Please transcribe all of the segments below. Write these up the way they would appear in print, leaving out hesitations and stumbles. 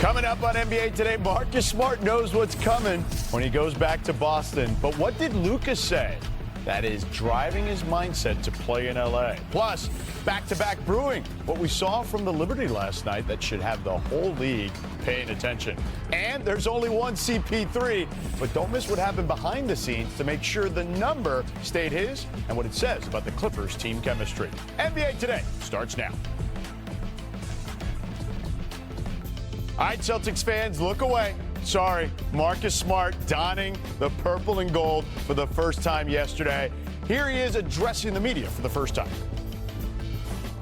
Coming up on NBA Today, Marcus Smart knows what's coming when he goes back to Boston. But what did Luka say that is driving his mindset to play in LA? Plus, back-to-back brewing. What we saw from the Liberty last night that should have the whole league paying attention. And there's only one CP3, but don't miss what happened behind the scenes to make sure the number stayed his and what it says about the Clippers' team chemistry. NBA Today starts now. All right, Celtics fans, look away. Sorry, Marcus Smart donning the purple and gold for the first time yesterday. Here he is addressing the media for the first time.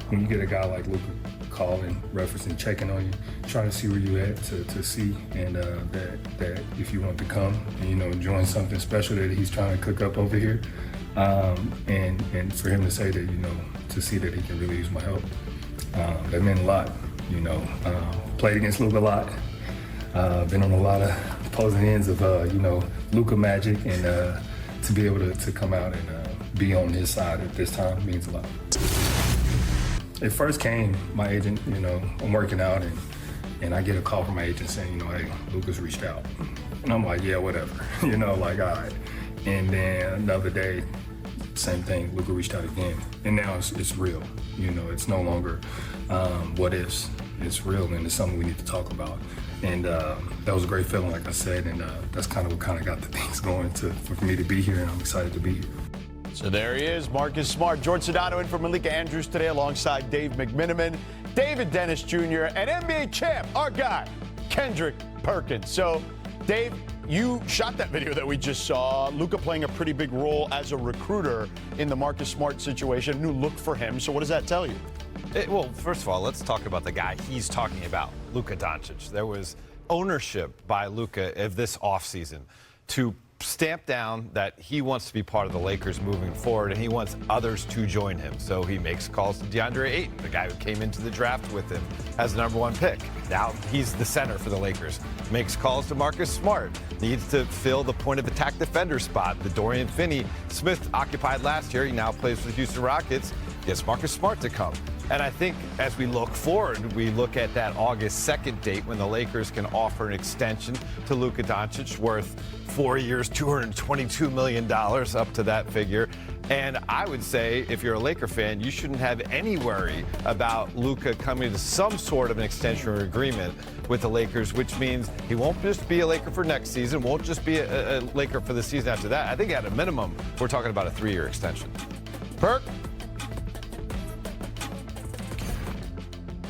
When you get a guy like Luka calling, referencing, checking on you, trying to see where you at to see, and that if you want to come and join something special that he's trying to cook up over here, and for him to say that to see that he can really use my help, that meant a lot. Played against Luka a lot. Been on a lot of opposing ends of, Luka magic, and to be able to come out and be on his side at this time means a lot. It first came, my agent, I'm working out, and I get a call from my agent saying, hey, Luka's reached out. And I'm like, yeah, whatever, all right. And then another day, same thing, Luka reached out again. And now it's real, it's no longer what ifs. It's real, and it's something we need to talk about. And that was a great feeling, like I said, and that's kind of what got the things going for me to be here, and I'm excited to be here. So there he is, Marcus Smart. George Sedano in for Malika Andrews today alongside Dave McMiniman, David Dennis Jr., and NBA champ, our guy, Kendrick Perkins. So, Dave, you shot that video that we just saw. Luka playing a pretty big role as a recruiter in the Marcus Smart situation. New look for him. So what does that tell you? Well, first of all, let's talk about the guy he's talking about, Luka Doncic. There was ownership by Luka of this offseason to stamp down that he wants to be part of the Lakers moving forward, and he wants others to join him. So he makes calls to DeAndre Ayton, the guy who came into the draft with him as the #1 pick. Now he's the center for the Lakers. Makes calls to Marcus Smart. Needs to fill the point of attack defender spot. The Dorian Finney-Smith occupied last year. He now plays for the Houston Rockets. Gets Marcus Smart to come. And I think as we look forward, we look at that August 2nd date when the Lakers can offer an extension to Luka Doncic worth 4 years, $222 million, up to that figure. And I would say, if you're a Laker fan, you shouldn't have any worry about Luka coming to some sort of an extension or agreement with the Lakers, which means he won't just be a Laker for next season, won't just be a Laker for the season after that. I think at a minimum, we're talking about a 3-year extension. Perk?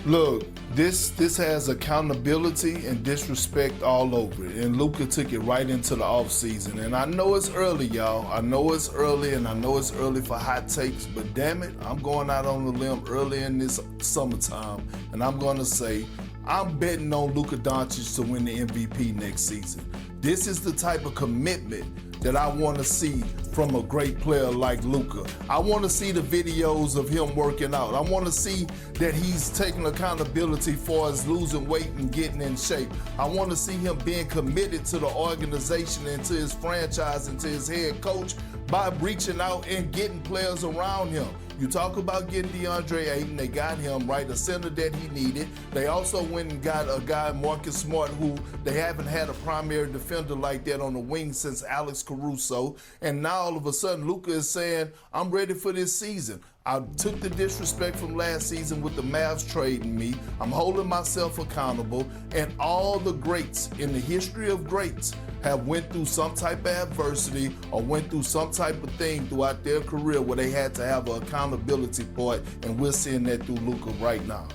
Look, this has accountability and disrespect all over it, and Luka took it right into the offseason. And I know it's early, y'all. I know it's early, and I know it's early for hot takes, but damn it, I'm going out on the limb early in this summertime, and I'm going to say I'm betting on Luka Doncic to win the MVP next season. This is the type of commitment that I want to see from a great player like Luka. I want to see the videos of him working out. I want to see that he's taking accountability for his losing weight and getting in shape. I want to see him being committed to the organization and to his franchise and to his head coach by reaching out and getting players around him. You talk about getting DeAndre Ayton, they got him, right, a center that he needed. They also went and got a guy, Marcus Smart, who they haven't had a primary defender like that on the wing since Alex Caruso. And now all of a sudden, Luka is saying, I'm ready for this season. I took the disrespect from last season with the Mavs trading me. I'm holding myself accountable. And all the greats in the history of greats have went through some type of adversity or went through some type of thing throughout their career where they had to have an accountability point, and we're seeing that through Luka right now.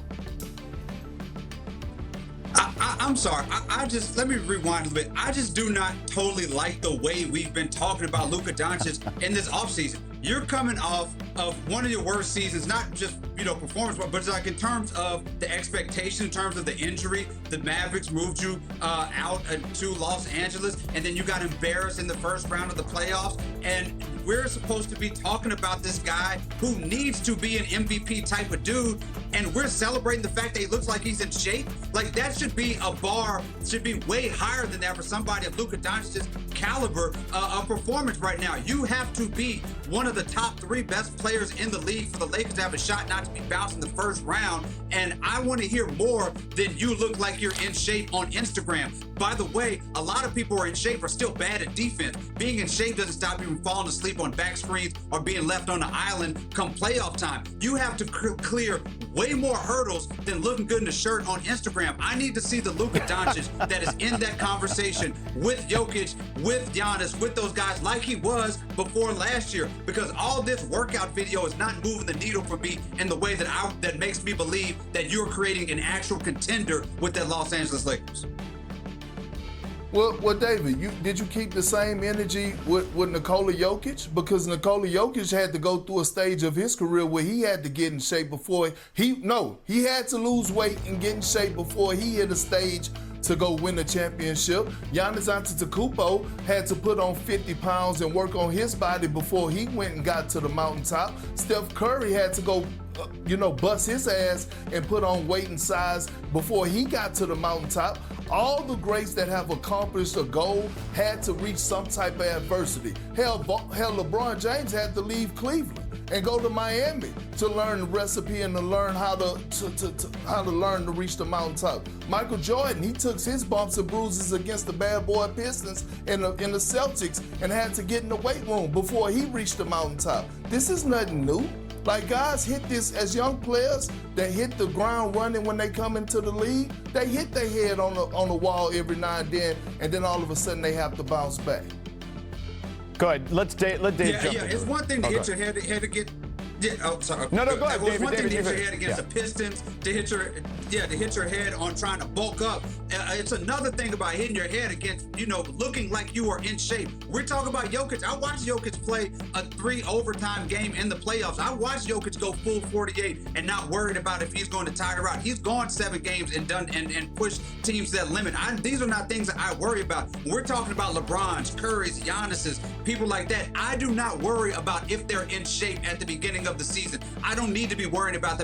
I'm sorry. Let me rewind a little bit. I just do not totally like the way we've been talking about Luka Doncic in this offseason. You're coming off of one of your worst seasons, not just, performance, but it's like in terms of the expectation, in terms of the injury. The Mavericks moved you out to Los Angeles, and then you got embarrassed in the first round of the playoffs. And we're supposed to be talking about this guy who needs to be an MVP type of dude, and we're celebrating the fact that he looks like he's in shape. Like, that should be a bar, should be way higher than that for somebody of Luka Doncic's caliber of performance right now. You have to be one of the top 3 best players in the league for the Lakers to have a shot not to be bounced in the first round. And I want to hear more than you look like you're in shape on Instagram. By the way, a lot of people who are in shape are still bad at defense. Being in shape doesn't stop you from falling asleep on back screens or being left on the island come playoff time. You have to clear way more hurdles than looking good in a shirt on Instagram. I need to see the Luka Doncic that is in that conversation with Jokic, with Giannis, with those guys like he was before last year, because all this workout video is not moving the needle for me in the way that makes me believe that you're creating an actual contender with that Los Angeles Lakers. Well, David, did you keep the same energy with Nikola Jokic? Because Nikola Jokic had to go through a stage of his career where he had to get in shape before he had to lose weight and get in shape before he hit a stage to go win a championship. Giannis Antetokounmpo had to put on 50 pounds and work on his body before he went and got to the mountaintop. Steph Curry had to go bust his ass and put on weight and size before he got to the mountaintop. All the greats that have accomplished a goal had to reach some type of adversity. Hell, LeBron James had to leave Cleveland and go to Miami to learn the recipe and to learn how to learn to reach the mountaintop. Michael Jordan, he took his bumps and bruises against the bad boy Pistons in the Celtics and had to get in the weight room before he reached the mountaintop. This is nothing new. Like, guys hit this as young players that hit the ground running when they come into the league. They hit their head on the wall every now and then all of a sudden they have to bounce back. Go ahead. Let Dave jump in. Yeah, it's one thing to hit your head to get. Yeah, oh, sorry. No, go ahead, David. One thing to hit your David. head against the Pistons, to hit your head on trying to bulk up. It's another thing about hitting your head against, looking like you are in shape. We're talking about Jokic. I watched Jokic play a 3 overtime game in the playoffs. I watched Jokic go full 48 and not worried about if he's going to tire out. He's gone 7 games and done and pushed teams to that limit. These are not things that I worry about. We're talking about LeBron's, Curry's, Giannis's, people like that. I do not worry about if they're in shape at the beginning of the season. I don't need to be worried about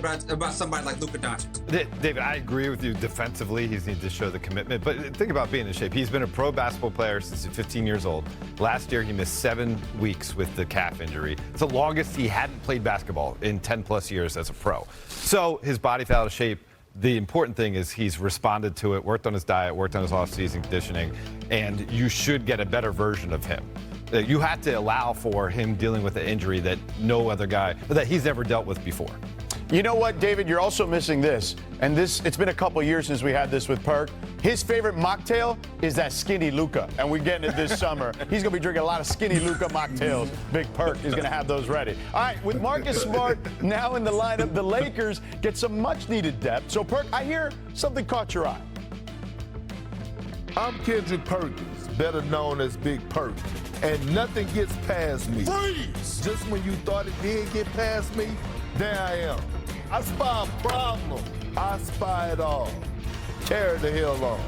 somebody like Luka Doncic. David, I agree with you. Defensively, he's need to show the commitment. But think about being in shape. He's been a pro basketball player since he's 15 years old. Last year, he missed 7 weeks with the calf injury. It's the longest he hadn't played basketball in 10-plus years as a pro. So his body fell out of shape. The important thing is he's responded to it, worked on his diet, worked on his off-season conditioning, and you should get a better version of him. You had to allow for him dealing with an injury that no other guy, that he's never dealt with before. You know what, David? You're also missing this. And it's been a couple years since we had this with Perk. His favorite mocktail is that skinny Luka. And we're getting it this summer. He's going to be drinking a lot of skinny Luka mocktails. Big Perk is going to have those ready. All right, with Marcus Smart now in the lineup, the Lakers get some much-needed depth. So, Perk, I hear something caught your eye. I'm Kendrick Perkins, better known as Big Perk, and nothing gets past me. Freeze! Just when you thought it did get past me, there I am. I spy a problem. I spy it all. Carry the hell on.